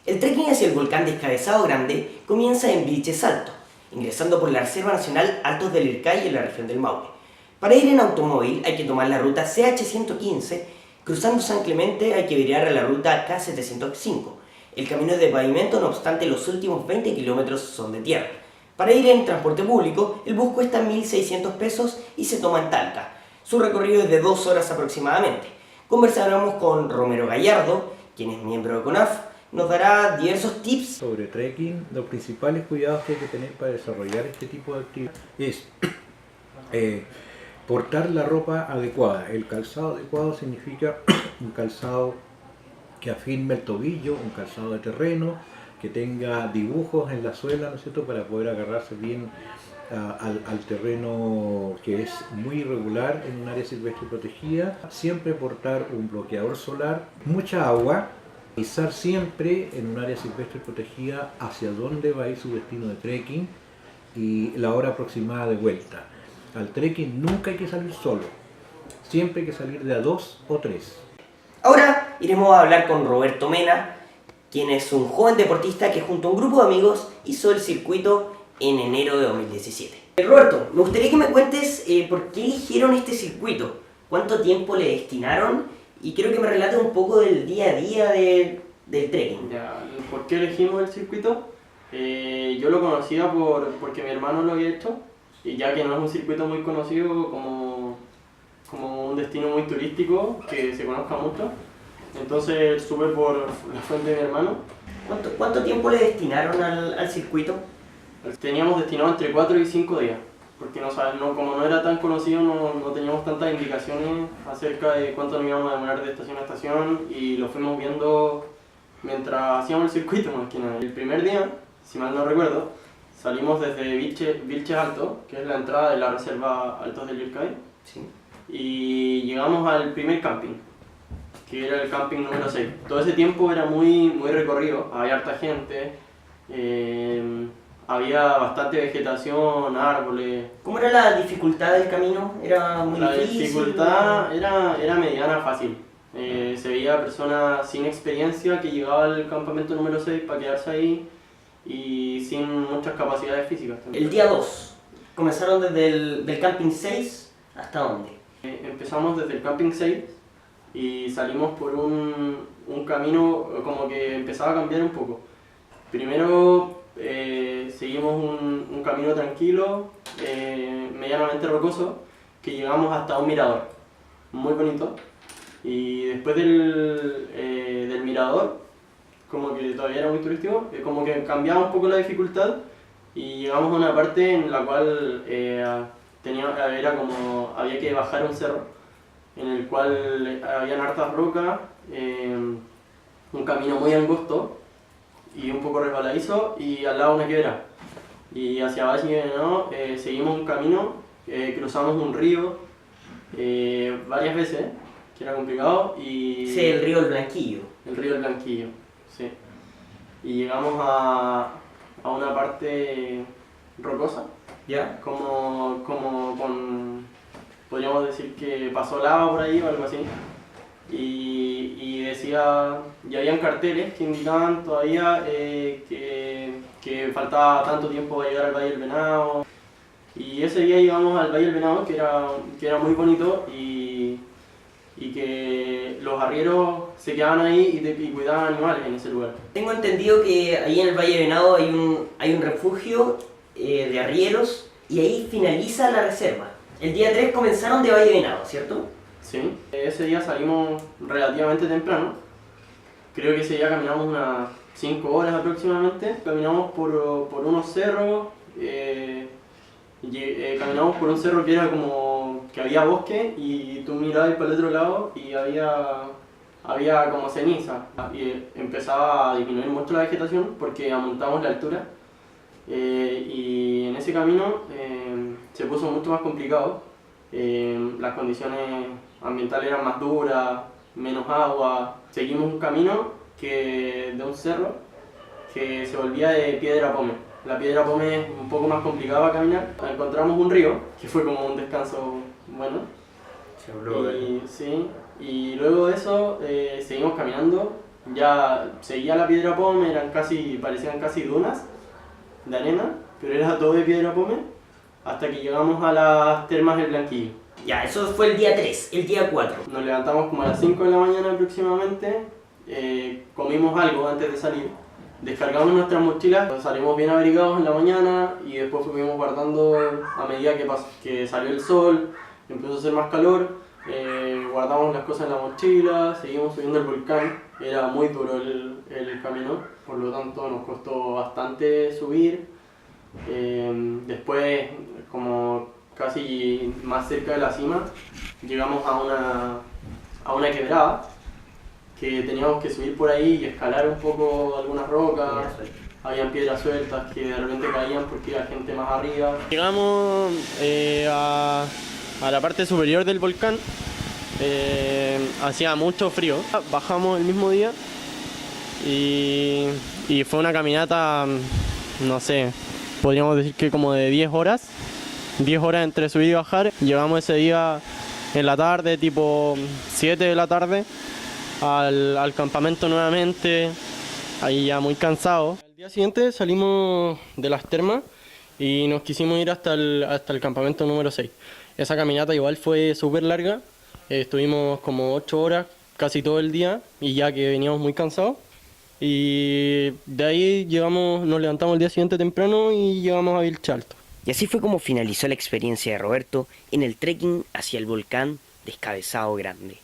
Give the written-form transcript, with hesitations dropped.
El trekking hacia el volcán Descabezado Grande comienza en Vilches Alto, ingresando por la Reserva Nacional Altos del Ircay en la región del Maule. Para ir en automóvil hay que tomar la ruta CH115, cruzando San Clemente hay que virar a la ruta K705. El camino es de pavimento, no obstante los últimos 20 kilómetros son de tierra. Para ir en transporte público, el bus cuesta 1.600 pesos y se toma en Talca. Su recorrido es de 2 horas aproximadamente. Conversaremos con Romero Gallardo, quien es miembro de CONAF, nos dará diversos tips sobre trekking. Los principales cuidados que hay que tener para desarrollar este tipo de actividad es portar la ropa adecuada. El calzado adecuado significa un calzado que afirme el tobillo, un calzado de terreno, que tenga dibujos en la suela, ¿no es cierto?, para poder agarrarse bien al terreno que es muy irregular en un área silvestre protegida. Siempre portar un bloqueador solar, mucha agua, avisar siempre en un área silvestre protegida hacia dónde va a ir su destino de trekking y la hora aproximada de vuelta. Al trekking nunca hay que salir solo, siempre hay que salir de a 2 o 3. Ahora iremos a hablar con Roberto Mena, quien es un joven deportista que junto a un grupo de amigos hizo el circuito en enero de 2017. Roberto, me gustaría que me cuentes por qué eligieron este circuito, cuánto tiempo le destinaron y quiero que me relates un poco del día a día del trekking. Ya, ¿por qué elegimos el circuito? Yo lo conocía porque mi hermano lo había hecho, y ya que no es un circuito muy conocido como un destino muy turístico que se conozca mucho, entonces supe por la fuente de mi hermano. ¿Cuánto tiempo le destinaron al circuito? Teníamos destinado entre 4 y 5 días, porque como no era tan conocido no teníamos tantas indicaciones acerca de cuánto nos íbamos a demorar de estación a estación y lo fuimos viendo mientras hacíamos el circuito más que nada. El primer día, si mal no recuerdo, salimos desde Vilches Alto, que es la entrada de la Reserva Altos del Ircay, Sí. y llegamos al primer camping, que era el camping número 6. Todo ese tiempo era muy recorrido, había harta gente, había bastante vegetación, árboles. ¿Cómo era la dificultad del camino? ¿Era muy difícil? La dificultad era mediana, fácil. Se veía personas sin experiencia que llegaban al campamento número 6 para quedarse ahí y sin muchas capacidades físicas también. El día 2, ¿comenzaron desde el camping 6 hasta dónde? Empezamos desde el camping 6 y salimos por un camino como que empezaba a cambiar un poco. Primero seguimos un camino tranquilo, medianamente rocoso, que llegamos hasta un mirador muy bonito, y después del mirador, como que todavía era muy turístico, como que cambiaba un poco la dificultad y llegamos a una parte en la cual había que bajar un cerro en el cual habían hartas rocas, un camino muy angosto y un poco resbaladizo y al lado una quebrada. Y hacia Valle Venado seguimos un camino, cruzamos un río varias veces, que era complicado. Sí, el río El Blanquillo. El río El Blanquillo, sí. Y llegamos a una parte rocosa, ¿Ya? podríamos decir que pasó lava por ahí o algo así. Y habían carteles que indicaban todavía que faltaba tanto tiempo para llegar al Valle del Venado. Y ese día llegamos al Valle del Venado, que era muy bonito, y que los arrieros se quedaban ahí y cuidaban animales en ese lugar. Tengo entendido que ahí en el Valle de Venado hay un refugio de arrieros y ahí finaliza la reserva. El día 3 comenzaron de Valle de Venado, ¿cierto? Sí, ese día salimos relativamente temprano. Creo que ese día caminamos unas 5 horas aproximadamente. Caminamos por unos cerros, caminamos por un cerro que era como que había bosque y tú mirabas para el otro lado y había como ceniza. Y empezaba a disminuir mucho la vegetación porque aumentamos la altura. Y en ese camino se puso mucho más complicado. Las condiciones ambientales eran más duras, menos agua. Seguimos un camino de un cerro que se volvía de piedra pome. La piedra pome es un poco más complicada para caminar. Encontramos un río, que fue como un descanso bueno. Se habló de... Sí, y luego de eso seguimos caminando ya seguía la piedra pome, parecían casi dunas de arena, pero era todo de piedra pome, hasta que llegamos a las termas del Blanquillo. Ya, eso fue el día 3, el día 4. Nos levantamos como a las 5 de la mañana aproximadamente, comimos algo antes de salir, descargamos nuestras mochilas, salimos bien abrigados en la mañana y después fuimos guardando a medida que salió el sol, empezó a hacer más calor, guardamos las cosas en la mochila, seguimos subiendo el volcán, era muy duro el camino, por lo tanto nos costó bastante subir. Después, como casi más cerca de la cima, llegamos a una quebrada que teníamos que subir por ahí y escalar un poco algunas rocas. Habían piedras sueltas que de repente caían porque había gente más arriba. Llegamos a la parte superior del volcán, hacía mucho frío. Bajamos el mismo día y fue una caminata, no sé, podríamos decir que como de 10 horas entre subir y bajar. Llegamos ese día en la tarde, tipo 7 de la tarde, al campamento nuevamente, ahí ya muy cansado. Al día siguiente salimos de las termas y nos quisimos ir hasta el campamento número 6. Esa caminata igual fue súper larga, estuvimos como 8 horas casi todo el día y ya que veníamos muy cansados. Y de ahí nos levantamos el día siguiente temprano y llegamos a Vilche Alto. Y así fue como finalizó la experiencia de Roberto en el trekking hacia el volcán Descabezado Grande.